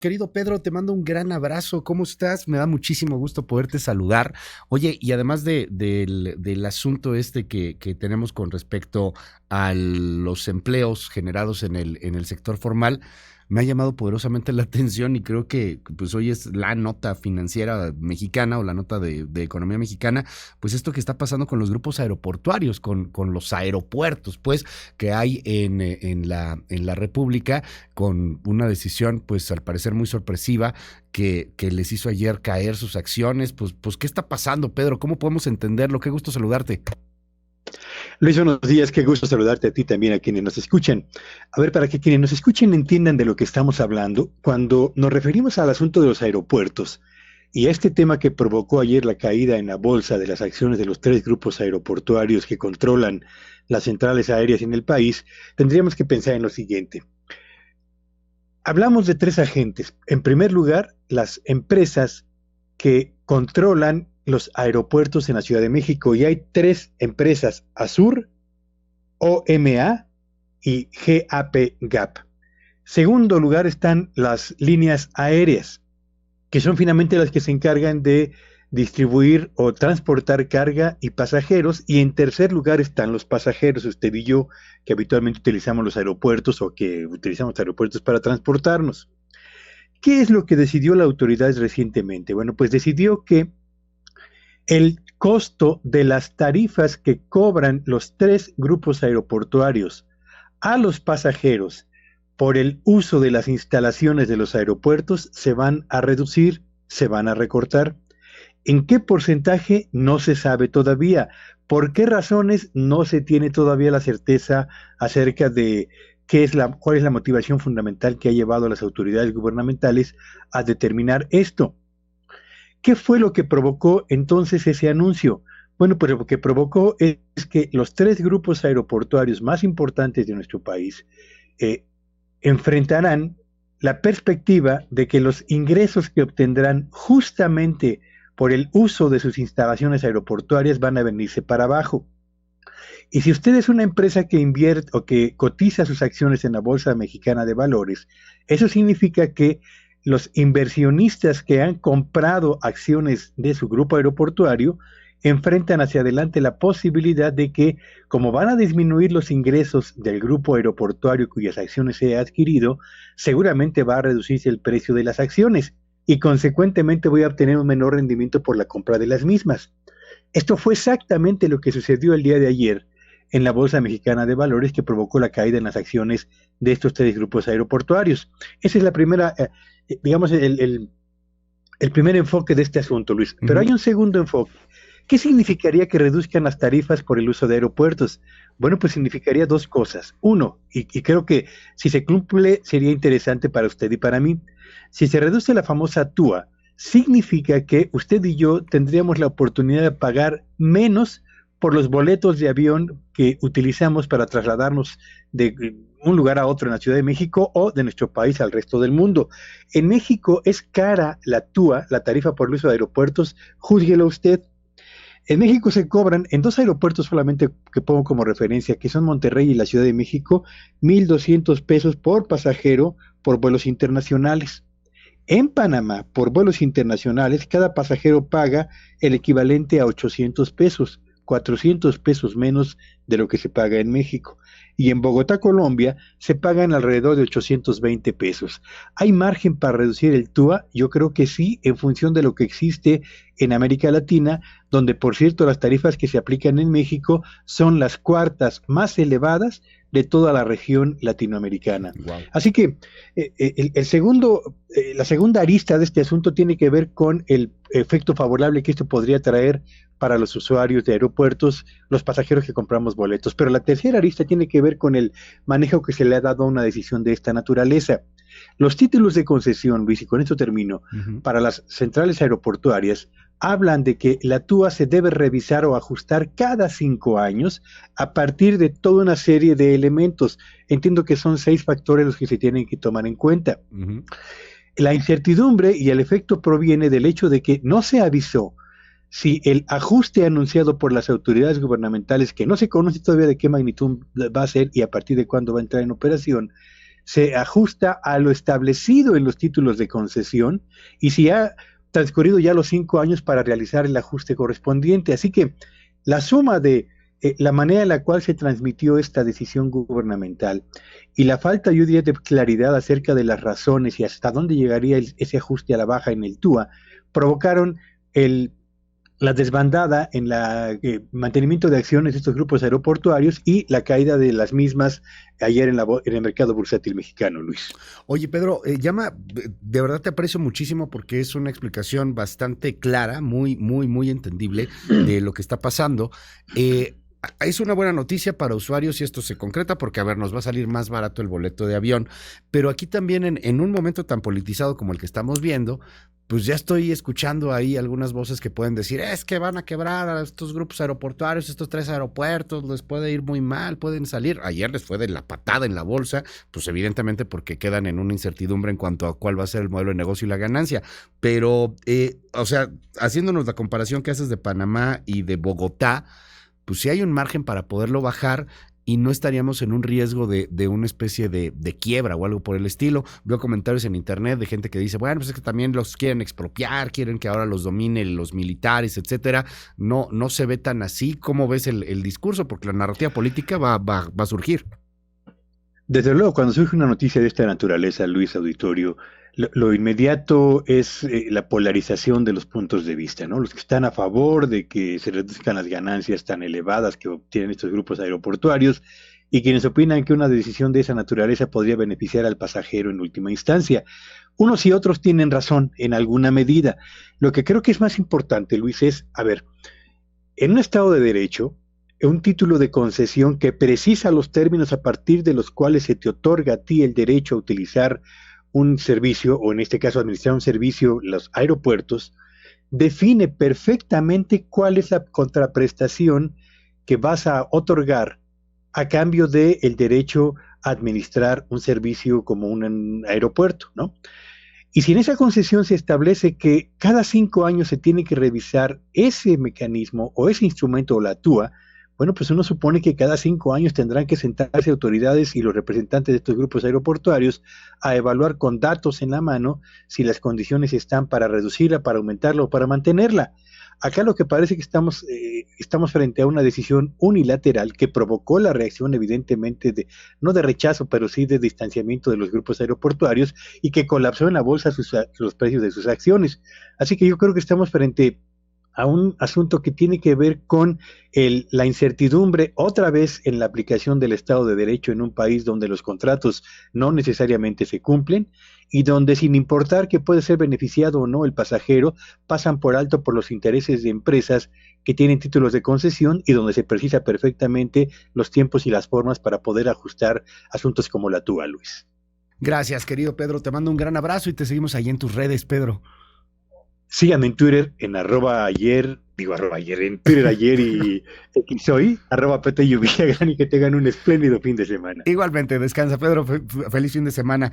Querido Pedro, te mando un gran abrazo. ¿Cómo estás? Me da muchísimo gusto poderte saludar. Oye, y además del asunto este que tenemos con respecto a los empleos generados en el sector formal, me ha llamado poderosamente la atención y creo que pues hoy es la nota financiera mexicana o la nota de economía mexicana, pues esto que está pasando con los grupos aeroportuarios, con los aeropuertos, pues, que hay en la República, con una decisión, pues al parecer muy sorpresiva, que les hizo ayer caer sus acciones. Pues, ¿qué está pasando, Pedro? ¿Cómo podemos entenderlo? Qué gusto saludarte. Luis, buenos días, qué gusto saludarte a ti también, a quienes nos escuchan. A ver, para que quienes nos escuchen entiendan de lo que estamos hablando, cuando nos referimos al asunto de los aeropuertos y a este tema que provocó ayer la caída en la bolsa de las acciones de los tres grupos aeroportuarios que controlan las centrales aéreas en el país, tendríamos que pensar en lo siguiente. Hablamos de tres agentes. En primer lugar, las empresas que controlan los aeropuertos en la Ciudad de México, y hay tres empresas: Azur, OMA y GAP. Segundo lugar están las líneas aéreas, que son finalmente las que se encargan de distribuir o transportar carga y pasajeros. Y en tercer lugar están los pasajeros, usted y yo, que habitualmente utilizamos los aeropuertos o que utilizamos aeropuertos para transportarnos. ¿Qué es lo que decidió la autoridad recientemente? Bueno, pues decidió que el costo de las tarifas que cobran los tres grupos aeroportuarios a los pasajeros por el uso de las instalaciones de los aeropuertos se van a reducir, se van a recortar. ¿En qué porcentaje? No se sabe todavía. ¿Por qué razones? No se tiene todavía la certeza acerca de cuál es la motivación fundamental que ha llevado a las autoridades gubernamentales a determinar esto. ¿Qué fue lo que provocó entonces ese anuncio? Bueno, pues lo que provocó es que los tres grupos aeroportuarios más importantes de nuestro país enfrentarán la perspectiva de que los ingresos que obtendrán justamente por el uso de sus instalaciones aeroportuarias van a venirse para abajo. Y si usted es una empresa que invierte o que cotiza sus acciones en la Bolsa Mexicana de Valores, eso significa que los inversionistas que han comprado acciones de su grupo aeroportuario enfrentan hacia adelante la posibilidad de que, como van a disminuir los ingresos del grupo aeroportuario cuyas acciones se ha adquirido, seguramente va a reducirse el precio de las acciones y consecuentemente voy a obtener un menor rendimiento por la compra de las mismas. Esto fue exactamente lo que sucedió el día de ayer en la Bolsa Mexicana de Valores, que provocó la caída en las acciones de estos tres grupos aeroportuarios. Esa es la primera, digamos, el primer enfoque de este asunto, Luis. Pero hay un segundo enfoque. ¿Qué significaría que reduzcan las tarifas por el uso de aeropuertos? Bueno, pues significaría dos cosas. Uno, y creo que si se cumple sería interesante para usted y para mí, si se reduce la famosa TUA, significa que usted y yo tendríamos la oportunidad de pagar menos por los boletos de avión que utilizamos para trasladarnos de un lugar a otro en la Ciudad de México o de nuestro país al resto del mundo. En México es cara la TUA, la tarifa por el uso de aeropuertos, júzguelo usted. En México se cobran en dos aeropuertos solamente que pongo como referencia, que son Monterrey y la Ciudad de México, 1,200 pesos por pasajero por vuelos internacionales. En Panamá, por vuelos internacionales, cada pasajero paga el equivalente a 800 pesos, 400 pesos menos de lo que se paga en México. Y en Bogotá, Colombia, se pagan alrededor de 820 pesos. ¿Hay margen para reducir el TUA? Yo creo que sí, en función de lo que existe en América Latina, donde, por cierto, las tarifas que se aplican en México son las cuartas más elevadas de toda la región latinoamericana. Wow. Así que la segunda arista de este asunto tiene que ver con el efecto favorable que esto podría traer para los usuarios de aeropuertos, los pasajeros que compramos boletos. Pero la tercera arista tiene que ver con el manejo que se le ha dado a una decisión de esta naturaleza. Los títulos de concesión, Luis, y con esto termino, para las centrales aeroportuarias, hablan de que la TUA se debe revisar o ajustar cada 5 años a partir de toda una serie de elementos. Entiendo que son 6 factores los que se tienen que tomar en cuenta. La incertidumbre y el efecto proviene del hecho de que no se avisó si el ajuste anunciado por las autoridades gubernamentales, que no se conoce todavía de qué magnitud va a ser y a partir de cuándo va a entrar en operación, se ajusta a lo establecido en los títulos de concesión y si ha transcurrido ya los 5 años para realizar el ajuste correspondiente. Así que la suma de la manera en la cual se transmitió esta decisión gubernamental y la falta, yo diría, de claridad acerca de las razones y hasta dónde llegaría ese ajuste a la baja en el TUA, provocaron la desbandada en el mantenimiento de acciones de estos grupos aeroportuarios y la caída de las mismas ayer en el mercado bursátil mexicano, Luis. Oye, Pedro, de verdad te aprecio muchísimo porque es una explicación bastante clara, muy, muy, muy entendible de lo que está pasando. Es una buena noticia para usuarios si esto se concreta, porque, a ver, nos va a salir más barato el boleto de avión, pero aquí también en un momento tan politizado como el que estamos viendo, pues ya estoy escuchando ahí algunas voces que pueden decir, es que van a quebrar a estos grupos aeroportuarios, estos 3 aeropuertos, les puede ir muy mal, pueden salir. Ayer les fue de la patada en la bolsa, pues evidentemente porque quedan en una incertidumbre en cuanto a cuál va a ser el modelo de negocio y la ganancia. Pero, o sea, haciéndonos la comparación que haces de Panamá y de Bogotá, pues sí hay un margen para poderlo bajar y no estaríamos en un riesgo de una especie de quiebra o algo por el estilo. Veo comentarios en internet de gente que dice, bueno, pues es que también los quieren expropiar, quieren que ahora los dominen los militares, etcétera. No se ve tan así. ¿Cómo ves el discurso? Porque la narrativa política va a surgir. Desde luego, cuando surge una noticia de esta naturaleza, Luis Auditorio, lo inmediato es la polarización de los puntos de vista, ¿no? Los que están a favor de que se reduzcan las ganancias tan elevadas que obtienen estos grupos aeroportuarios y quienes opinan que una decisión de esa naturaleza podría beneficiar al pasajero en última instancia. Unos y otros tienen razón en alguna medida. Lo que creo que es más importante, Luis, es, a ver, en un Estado de Derecho, un título de concesión que precisa los términos a partir de los cuales se te otorga a ti el derecho a utilizar un servicio, o en este caso administrar un servicio, los aeropuertos, define perfectamente cuál es la contraprestación que vas a otorgar a cambio del derecho a administrar un servicio como un aeropuerto, ¿no? Y si en esa concesión se establece que cada 5 años se tiene que revisar ese mecanismo o ese instrumento o la TUA, bueno, pues uno supone que cada 5 años tendrán que sentarse autoridades y los representantes de estos grupos aeroportuarios a evaluar con datos en la mano si las condiciones están para reducirla, para aumentarla o para mantenerla. Acá lo que parece que estamos frente a una decisión unilateral que provocó la reacción evidentemente no de rechazo, pero sí de distanciamiento de los grupos aeroportuarios y que colapsó en la bolsa los precios de sus acciones. Así que yo creo que estamos frente a un asunto que tiene que ver con la incertidumbre otra vez en la aplicación del Estado de Derecho en un país donde los contratos no necesariamente se cumplen y donde sin importar que puede ser beneficiado o no el pasajero, pasan por alto por los intereses de empresas que tienen títulos de concesión y donde se precisa perfectamente los tiempos y las formas para poder ajustar asuntos como la TUA, Luis. Gracias, querido Pedro. Te mando un gran abrazo y te seguimos ahí en tus redes, Pedro. Síganme en Twitter en en Twitter ayer y soy @PTUVillagrán y que tengan un espléndido fin de semana. Igualmente, descansa, Pedro. Feliz fin de semana.